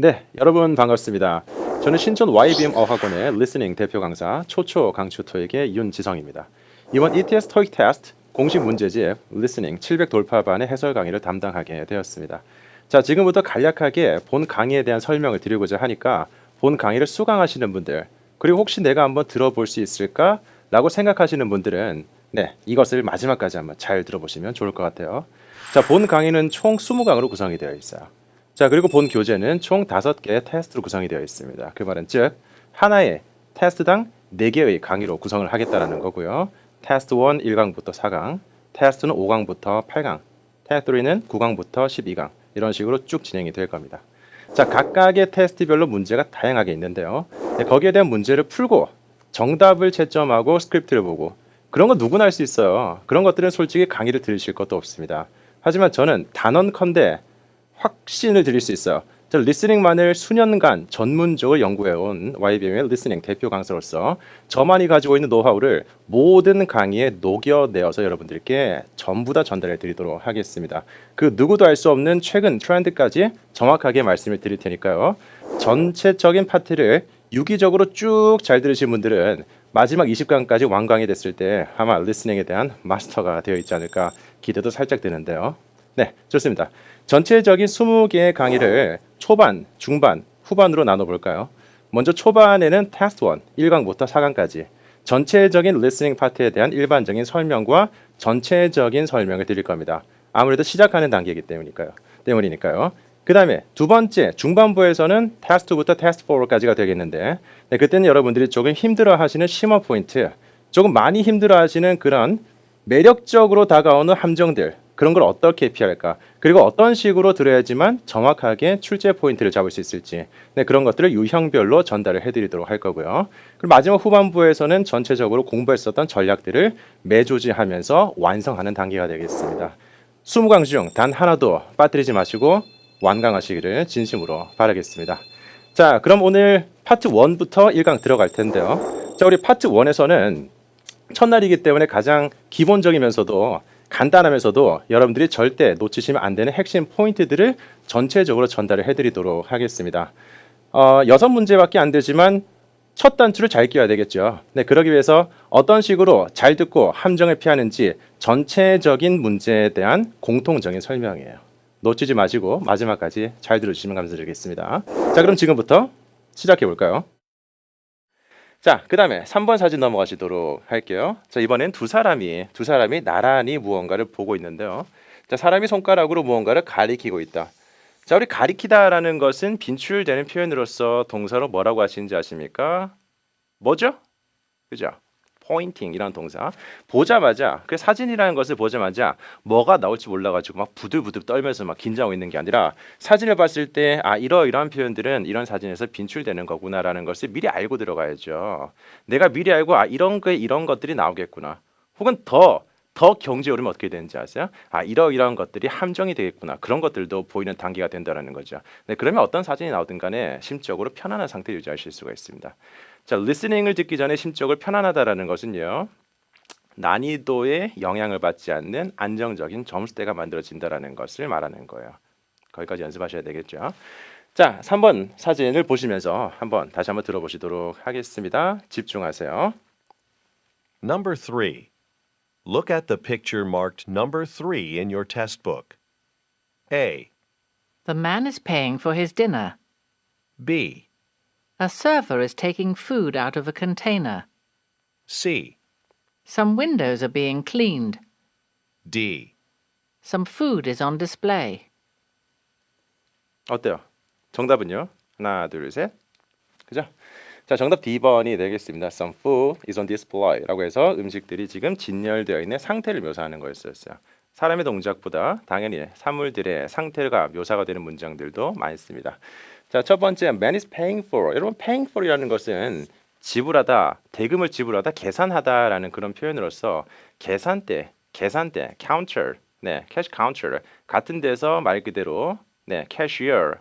네, 여러분 반갑습니다. 저는 신촌 YBM 어학원의 리스닝 대표 강사 초초 강추 토익의 윤지성입니다. 이번 ETS 토익 테스트 공식 문제집 리스닝 700 돌파반의 해설 강의를 담당하게 되었습니다. 자, 지금부터 간략하게 본 강의에 대한 설명을 드리고자 하니까 본 강의를 수강하시는 분들, 그리고 혹시 내가 한번 들어볼 수 있을까라고 생각하시는 분들은 네, 이것을 마지막까지 한번 잘 들어보시면 좋을 것 같아요. 자, 본 강의는 총 20강으로 구성이 되어 있어요. 자, 그리고 본 교재는 총 5개의 테스트로 구성이 되어 있습니다. 그 말은 즉 하나의 테스트당 4개의 강의로 구성을 하겠다는 거고요. 테스트 1 1강부터 4강, 테스트는 5강부터 8강, 테스트 3는 9강부터 12강 이런 식으로 쭉 진행이 될 겁니다. 자, 각각의 테스트별로 문제가 다양하게 있는데요. 네, 거기에 대한 문제를 풀고 정답을 채점하고 스크립트를 보고 그런 거 누구나 할 수 있어요. 그런 것들은 솔직히 강의를 들으실 것도 없습니다. 하지만 저는 단언컨대 확신을 드릴 수 있어요. 저 리스닝만을 수년간 전문적으로 연구해온 YBM의 리스닝 대표 강사로서 저만이 가지고 있는 노하우를 모든 강의에 녹여내어서 여러분들께 전부 다 전달해 드리도록 하겠습니다. 그 누구도 알 수 없는 최근 트렌드까지 정확하게 말씀을 드릴 테니까요. 전체적인 파트를 유기적으로 쭉 잘 들으신 분들은 마지막 20강까지 완강이 됐을 때 아마 리스닝에 대한 마스터가 되어 있지 않을까 기대도 살짝 되는데요. 네, 좋습니다. 전체적인 20개의 강의를 초반, 중반, 후반으로 나눠볼까요? 먼저 초반에는 테스트 1, 1강부터 4강까지 전체적인 리스닝 파트에 대한 일반적인 설명과 전체적인 설명을 드릴 겁니다. 아무래도 시작하는 단계이기 때문이니까요. 그 다음에 두 번째 중반부에서는 테스트 2부터 테스트 4까지가 되겠는데 네, 그때는 여러분들이 조금 힘들어하시는 심화 포인트, 조금 많이 힘들어하시는 그런 매력적으로 다가오는 함정들, 그런 걸 어떻게 피할까? 그리고 어떤 식으로 들어야지만 정확하게 출제 포인트를 잡을 수 있을지 네, 그런 것들을 유형별로 전달을 해드리도록 할 거고요. 그리고 마지막 후반부에서는 전체적으로 공부했었던 전략들을 매조지하면서 완성하는 단계가 되겠습니다. 20강 중 단 하나도 빠뜨리지 마시고 완강하시기를 진심으로 바라겠습니다. 자, 그럼 오늘 파트 1부터 1강 들어갈 텐데요. 자, 우리 파트 1에서는 첫날이기 때문에 가장 기본적이면서도 간단하면서도 여러분들이 절대 놓치시면 안 되는 핵심 포인트들을 전체적으로 전달을 해드리도록 하겠습니다. 6문제밖에 안 되지만 첫 단추를 잘 끼워야 되겠죠. 네, 그러기 위해서 어떤 식으로 잘 듣고 함정을 피하는지 전체적인 문제에 대한 공통적인 설명이에요. 놓치지 마시고 마지막까지 잘 들어주시면 감사드리겠습니다. 자, 그럼 지금부터 시작해 볼까요? 자, 그 다음에 3번 사진 넘어가시도록 할게요. 자, 이번엔 두 사람이 나란히 무언가를 보고 있는데요. 자, 사람이 손가락으로 무언가를 가리키고 있다. 자, 우리 가리키다라는 것은 빈출되는 표현으로서 동사로 뭐라고 하시는지 아십니까? 뭐죠? 그죠? 포인팅 이런 동사. 보자마자 그 사진이라는 것을 보자마자 뭐가 나올지 몰라가지고 막 부들부들 떨면서 막 긴장하고 있는 게 아니라 사진을 봤을 때 아 이러이러한 표현들은 이런 사진에서 빈출되는 거구나라는 것을 미리 알고 들어가야죠. 내가 미리 알고 아 이런 거 이런 것들이 나오겠구나. 혹은 더 경제 오르면 어떻게 되는지 아세요? 아 이러이러한 것들이 함정이 되겠구나. 그런 것들도 보이는 단계가 된다는 거죠. 네, 그러면 어떤 사진이 나오든 간에 심적으로 편안한 상태를 유지하실 수가 있습니다. 자, 리스닝을 듣기 전에 심적으로 편안하다라는 것은요. 난이도에 영향을 받지 않는 안정적인 점수대가 만들어진다라는 것을 말하는 거예요. 거기까지 연습하셔야 되겠죠. 자, 3번 사진을 보시면서 다시 한번 들어보시도록 하겠습니다. 집중하세요. Number 3. Look at the picture marked number 3 in your test book. A. The man is paying for his dinner. B. A server is taking food out of a container. C. Some windows are being cleaned. D. Some food is on display. 어때요? 정답은요? 하나, 둘, 셋. 그죠? 자, 정답 D번이 되겠습니다. Some food is on display라고 해서 음식들이 지금 진열되어 있는 상태를 묘사하는 거였어요. 사람의 동작보다 당연히 사물들의 상태가 묘사가 되는 문장들도 많습니다. 자, 첫 번째 man is paying for. 여러분 paying for이라는 것은 지불하다, 대금을 지불하다, 계산하다라는 그런 표현으로서 계산대, counter, 네, cash counter 같은 데서 말 그대로 네, cashier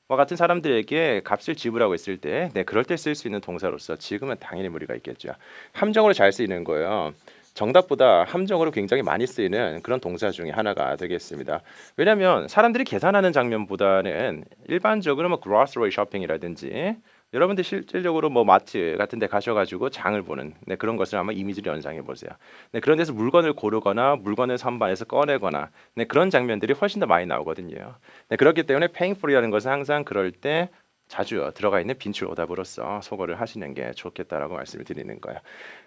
와 같은 사람들에게 값을 지불하고 있을 때, 네, 그럴 때 쓸 수 있는 동사로서 지금은 당연히 무리가 있겠죠. 함정으로 잘 쓰이는 거예요. 정답보다 함정으로 굉장히 많이 쓰이는 그런 동사 중에 하나가 되겠습니다. 왜냐하면 사람들이 계산하는 장면보다는 일반적으로 뭐 grocery shopping이라든지 여러분들 실질적으로 뭐 마트 같은 데 가셔가지고 장을 보는 그런 것을 한번 이미지를 연상해 보세요. 그런 데서 물건을 고르거나 물건을 선반에서 꺼내거나 그런 장면들이 훨씬 더 많이 나오거든요. 그렇기 때문에 paying for이라는 것은 항상 그럴 때 자주 들어가 있는 빈출 오답으로서 소거를 하시는 게 좋겠다라고 말씀을 드리는 거예요.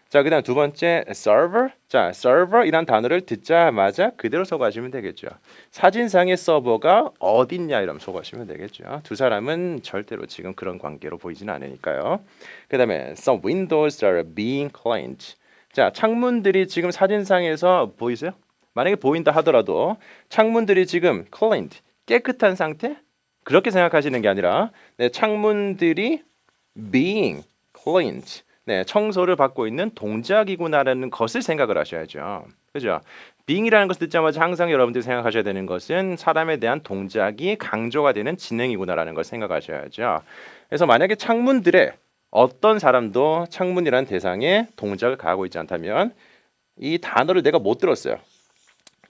자, 그다음 두 번째 server. 자, server이란 단어를 듣자마자 그대로 소거하시면 되겠죠. 사진상의 서버가 어딨냐 이러면 소거하시면 되겠죠. 두 사람은 절대로 지금 그런 관계로 보이지는 않으니까요. 그다음에 some windows are being cleaned. 자, 창문들이 지금 사진상에서 보이세요? 만약에 보인다 하더라도 창문들이 지금 cleaned 깨끗한 상태? 그렇게 생각하시는 게 아니라 창문들이 being cleaned 청소를 받고 있는 동작이구나라는 것을 생각을 하셔야죠. 그죠? being이라는 것을 듣자마자 항상 여러분들이 생각하셔야 되는 것은 사람에 대한 동작이 강조가 되는 진행이구나라는 걸 생각하셔야죠. 그래서 만약에 창문들에 어떤 사람도 창문이라는 대상에 동작을 가하고 있지 않다면 이 단어를 내가 못 들었어요.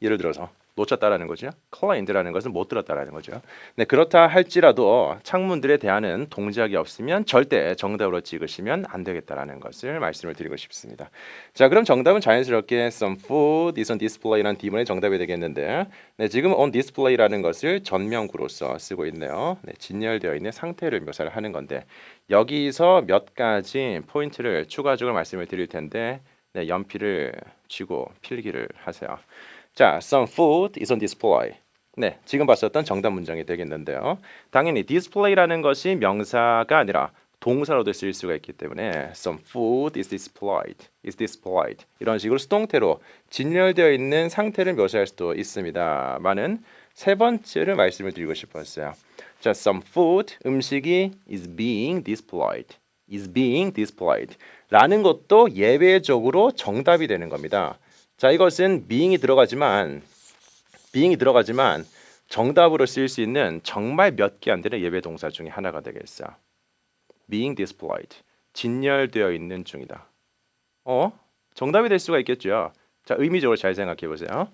예를 들어서 놓쳤다라는 거죠. cleaned라는 것은 못 들었다라는 거죠. 그렇다 할지라도 창문들에 대한 동작이 없으면 절대 정답으로 찍으시면 안 되겠다라는 것을 말씀을 드리고 싶습니다. 자, 그럼 정답은 자연스럽게 some food is on display라는 D문의 정답이 되겠는데 지금 on display라는 것을 전명구로서 쓰고 있네요. 진열되어 있는 상태를 묘사를 하는 건데 여기서 몇 가지 포인트를 추가적으로 말씀을 드릴 텐데 연필을 쥐고 필기를 하세요. 자, some food is on display. 지금 봤었던 정답 문장이 되겠는데요. 당연히 display라는 것이 명사가 아니라 동사로도 쓰일 수가 있기 때문에 some food is displayed 이런 식으로 수동태로 진열되어 있는 상태를 묘사할 수도 있습니다만은 세 번째를 말씀을 드리고 싶었어요. 자, some food 음식이 is being displayed 라는 것도 예외적으로 정답이 되는 겁니다. 자, 이것은 being이 들어가지만 정답으로 쓰일 수 있는 정말 몇 개 안 되는 예외 동사 중에 하나가 되겠어요. being displayed. 진열되어 있는 중이다. 정답이 될 수가 있겠죠. 자, 의미적으로 잘 생각해 보세요.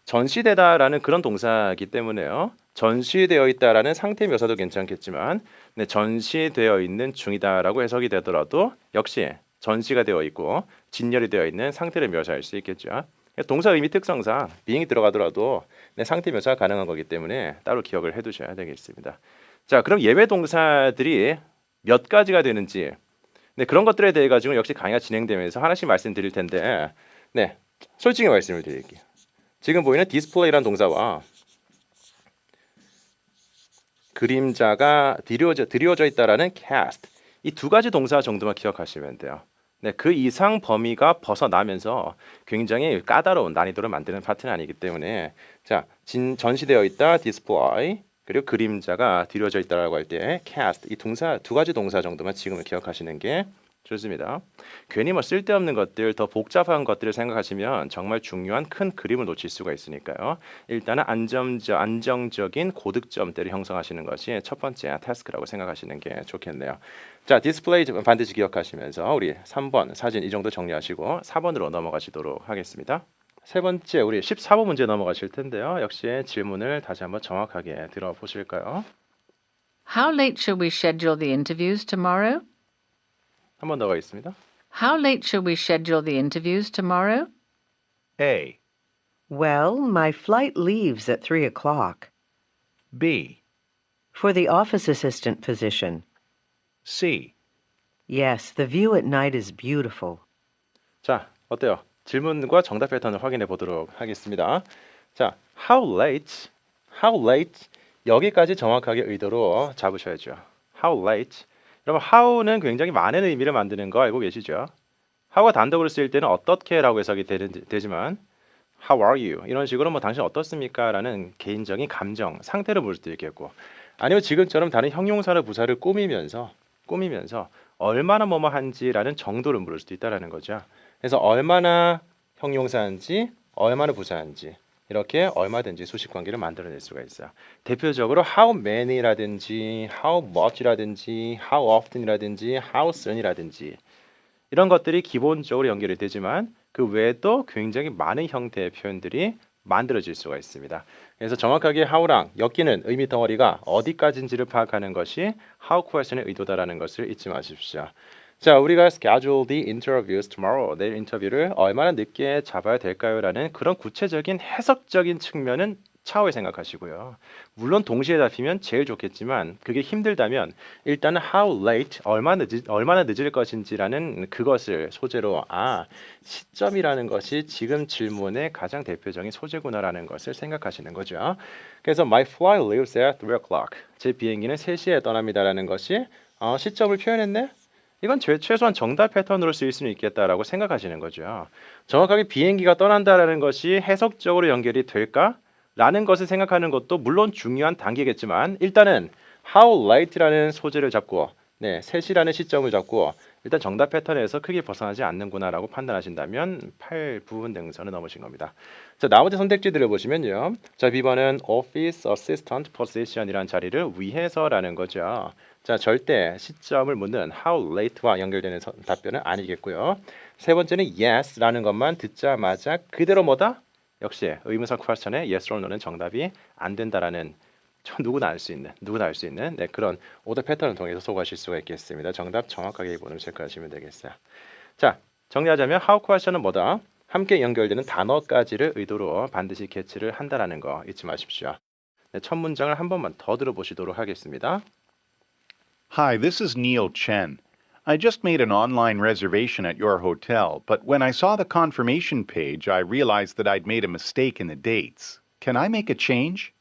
전시되다라는 그런 동사이기 때문에요. 전시되어 있다라는 상태 묘사도 괜찮겠지만 전시되어 있는 중이다라고 해석이 되더라도 역시 전시가 되어 있고 진열이 되어 있는 상태를 묘사할 수 있겠죠. 동사 의미 특성상 being이 들어가더라도 상태 묘사가 가능한 거기 때문에 따로 기억을 해두셔야 되겠습니다. 자, 그럼 예외 동사들이 몇 가지가 되는지 그런 것들에 대해 가지고 역시 강의가 진행되면서 하나씩 말씀드릴 텐데 솔직히 말씀을 드릴게요. 지금 보이는 display라는 동사와 그림자가 드리워져 있다라는 cast 이 두 가지 동사 정도만 기억하시면 돼요. 그 이상 범위가 벗어나면서 굉장히 까다로운 난이도를 만드는 파트는 아니기 때문에 자, 전시되어 있다 display 그리고 그림자가 드리워져 있다라고 할 때 cast 이 동사 두 가지 동사 정도만 지금은 기억하시는 게 좋습니다. 괜히 뭐 쓸데없는 것들 더 복잡한 것들을 생각하시면 정말 중요한 큰 그림을 놓칠 수가 있으니까요. 일단은 안정적인 고득점대를 형성하시는 것이 첫 번째 태스크라고 생각하시는 게 좋겠네요. 자, 디스플레이 반드시 기억하시면서 우리 3번 사진 이 정도 정리하시고 4번으로 넘어가시도록 하겠습니다. 세 번째 우리 14번 문제 넘어가실 텐데요. 역시 질문을 다시 한번 정확하게 들어보실까요? How late should we schedule the interviews tomorrow? 한 번 더 가겠습니다. How late should we schedule the interviews tomorrow? A. Well, my flight leaves at 3 o'clock. B. For the office assistant position. C. Yes, the view at night is beautiful. 자, 어때요? 질문과 정답 패턴을 확인해 보도록 하겠습니다. 자, how late 여기까지 정확하게 의도로 잡으셔야죠. how late 여러분 how는 굉장히 많은 의미를 만드는 거 알고 계시죠? how가 단독으로 쓰일 때는 어떻게라고 해석이 되지만 how are you 이런 식으로 뭐 당신 어떻습니까? 라는 개인적인 감정, 상태를 볼 수도 있겠고 아니면 지금처럼 다른 형용사나 부사를 꾸미면서 얼마나 뭐뭐한지라는 정도를 물을 수도 있다라는 거죠. 그래서 얼마나 형용사인지 얼마나 부사인지 이렇게 얼마든지 수식 관계를 만들어낼 수가 있어요. 대표적으로 how many라든지 how much라든지 how often이라든지 how soon이라든지 이런 것들이 기본적으로 연결이 되지만 그 외에도 굉장히 많은 형태의 표현들이 만들어질 수가 있습니다. 그래서 정확하게 how랑 엮이는 의미 덩어리가 어디까지인지를 파악하는 것이 how question의 의도다라는 것을 잊지 마십시오. 자, 우리가 schedule the interviews tomorrow. 내일 인터뷰를 얼마나 늦게 잡아야 될까요? 라는 그런 구체적인 해석적인 측면은 차후에 생각하시고요. 물론 동시에 잡히면 제일 좋겠지만 그게 힘들다면 일단은 how late, 얼마나 늦을 것인지라는 그것을 소재로 시점이라는 것이 지금 질문의 가장 대표적인 소재구나라는 것을 생각하시는 거죠. 그래서 my flight leaves at 3 o'clock. 제 비행기는 3시에 떠납니다라는 것이 시점을 표현했네? 이건 최소한 정답 패턴으로 쓰일 수는 있겠다라고 생각하시는 거죠. 정확하게 비행기가 떠난다라는 것이 해석적으로 연결이 될까? 라는 것을 생각하는 것도 물론 중요한 단계겠지만 일단은 how late라는 소재를 잡고 3시라는 시점을 잡고 일단 정답 패턴에서 크게 벗어나지 않는구나라고 판단하신다면 8 부분 능선을 넘으신 겁니다. 자, 나머지 선택지들을 보시면요. 자, B번은 Office Assistant Position이라는 자리를 위해서라는 거죠. 자, 절대 시점을 묻는 how late와 연결되는 답변은 아니겠고요. 세 번째는 yes라는 것만 듣자마자 그대로 뭐다? 역시 의문사 퀘스천에 yes or no는 정답이 안 된다라는 누구나 알 수 있는 그런 오더 패턴을 통해서 소구하실 수가 있겠습니다. 정답 정확하게 이번을 체크하시면 되겠어요. 자, 정리하자면 how question은 뭐다? 함께 연결되는 단어까지를 의도로 반드시 캐치를 한다라는 거 잊지 마십시오. 네, 첫 문장을 한 번만 더 들어보시도록 하겠습니다. Hi, this is Neil Chen. I just made an online reservation at your hotel, but when I saw the confirmation page, I realized that I'd made a mistake in the dates. Can I make a change?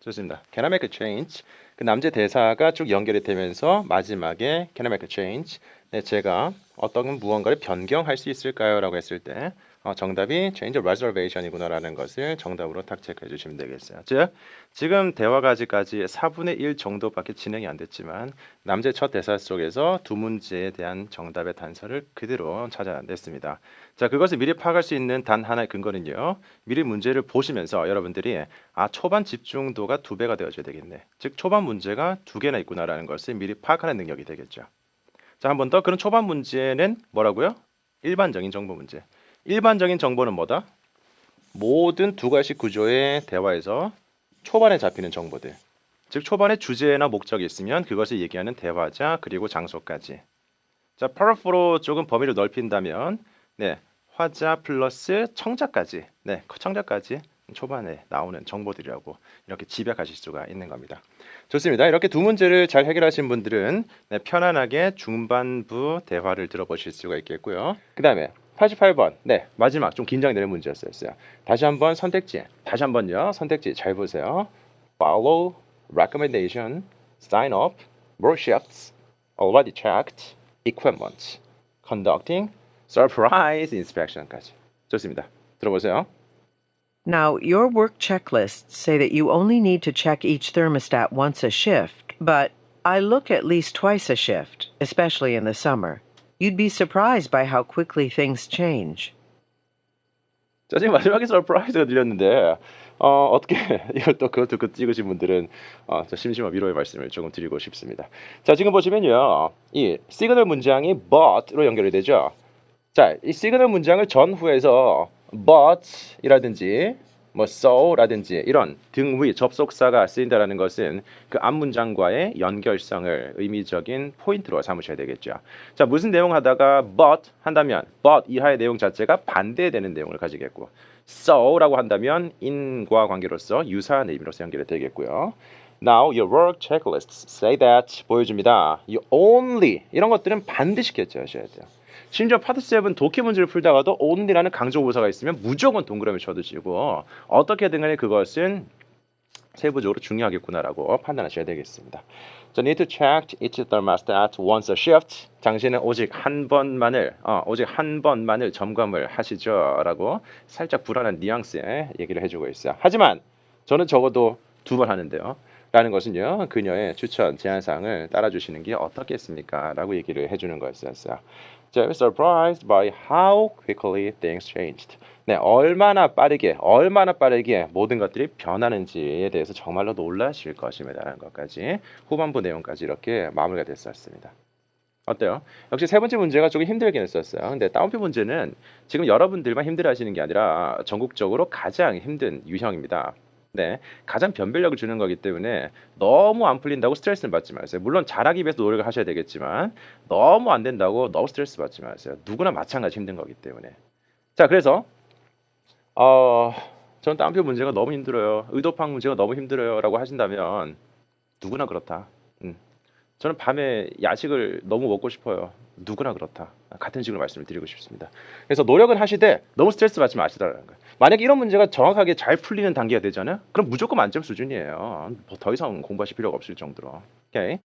좋습니다. Can I make a change? 그 남자 대사가 쭉 연결이 되면서 마지막에 Can I make a change? 네, 제가 어떤 무언가를 변경할 수 있을까요? 라고 했을 때 정답이 change reservation이구나라는 것을 정답으로 탁 체크해 주시면 되겠어요. 즉, 지금 대화가 아직까지 4분의 1 정도밖에 진행이 안 됐지만 남자의 첫 대사 속에서 두 문제에 대한 정답의 단서를 그대로 찾아냈습니다. 자, 그것을 미리 파악할 수 있는 단 하나의 근거는요. 미리 문제를 보시면서 여러분들이 초반 집중도가 2배가 되어줘야 되겠네. 즉, 초반 문제가 2개나 있구나라는 것을 미리 파악하는 능력이 되겠죠. 자, 한 번 더. 그런 초반 문제는 뭐라고요? 일반적인 정보 문제. 일반적인 정보는 뭐다? 모든 두 가지 구조의 대화에서 초반에 잡히는 정보들. 즉 초반에 주제나 목적이 있으면 그것을 얘기하는 대화자 그리고 장소까지. 자, paraph로 조금 범위를 넓힌다면 화자 플러스 청자까지. 청자까지 초반에 나오는 정보들이라고 이렇게 집약하실 수가 있는 겁니다. 좋습니다. 이렇게 두 문제를 잘 해결하신 분들은 편안하게 중반부 대화를 들어보실 수가 있겠고요. 그 다음에 88번 마지막 좀 긴장되는 문제였어요. 다시 한번 선택지 선택지 잘 보세요. Follow, recommendation, sign up, more shifts, already checked, equipment, conducting, surprise inspection까지. 좋습니다. 들어보세요. Now, your work checklists say that you only need to check each thermostat once a shift, but I look at least twice a shift, especially in the summer. You'd be surprised by how quickly things change. 자, 지금 마지막에 서프라이즈가 들렸는데 어떻게 이걸 또 그거 듣고 찍으신 분들은 저 심심한 위로의 말씀을 조금 드리고 싶습니다. 자, 지금 보시면요. 이 시그널 문장이 but로 연결이 되죠. 자, 이 시그널 문장을 전후에서 but이라든지 so라든지 이런 등위 접속사가 쓰인다라는 것은 그 앞 문장과의 연결성을 의미적인 포인트로 삼으셔야 되겠죠. 자, 무슨 내용 하다가 but 한다면 but 이하의 내용 자체가 반대되는 내용을 가지겠고 so라고 한다면 in과 관계로서 유사한 의미로서 연결이 되겠고요. Now your work checklists say that 보여줍니다. You only 이런 것들은 반드시 캐치하셔야 돼요. 심지어 파트 7 독해 문제를 풀다가도 only라는 강조부사가 있으면 무조건 동그라미 쳐두시고 어떻게든 간에 그것은 세부적으로 중요하겠구나라고 판단하셔야 되겠습니다. So need to check each thermostat once a shift. 당신은 오직 한 번만을 점검을 하시죠라고 살짝 불안한 뉘앙스의 얘기를 해주고 있어요. 하지만 저는 적어도 2번 하는데요. 라는 것은요. 그녀의 추천 제안사항을 따라주시는 게 어떻겠습니까? 라고 얘기를 해주는 거였어요. So surprised by how quickly things changed. 얼마나 빠르게 모든 것들이 변하는지에 대해서 정말로 놀라실 것입니다라는 것까지 후반부 내용까지 이렇게 마무리가 됐었습니다. 어때요? 역시 세 번째 문제가 조금 힘들긴 했었어요. 근데 다운표 문제는 지금 여러분들만 힘들어하시는 게 아니라 전국적으로 가장 힘든 유형입니다. 네, 가장 변별력을 주는 거기 때문에 너무 안 풀린다고 스트레스는 받지 마세요. 물론 잘하기 위해서 노력을 하셔야 되겠지만 너무 안 된다고 너무 스트레스 받지 마세요. 누구나 마찬가지 힘든 거기 때문에. 자, 그래서 저는 다운표 문제가 너무 힘들어요. 의도파악 문제가 너무 힘들어요라고 하신다면 누구나 그렇다. 저는 밤에 야식을 너무 먹고 싶어요. 누구나 그렇다. 같은 식으로 말씀을 드리고 싶습니다. 그래서 노력은 하시되 너무 스트레스 받지 마시라는 거예요. 만약에 이런 문제가 정확하게 잘 풀리는 단계가 되잖아요. 그럼 무조건 만점 수준이에요. 뭐더 이상 공부하실 필요가 없을 정도로. 오케이.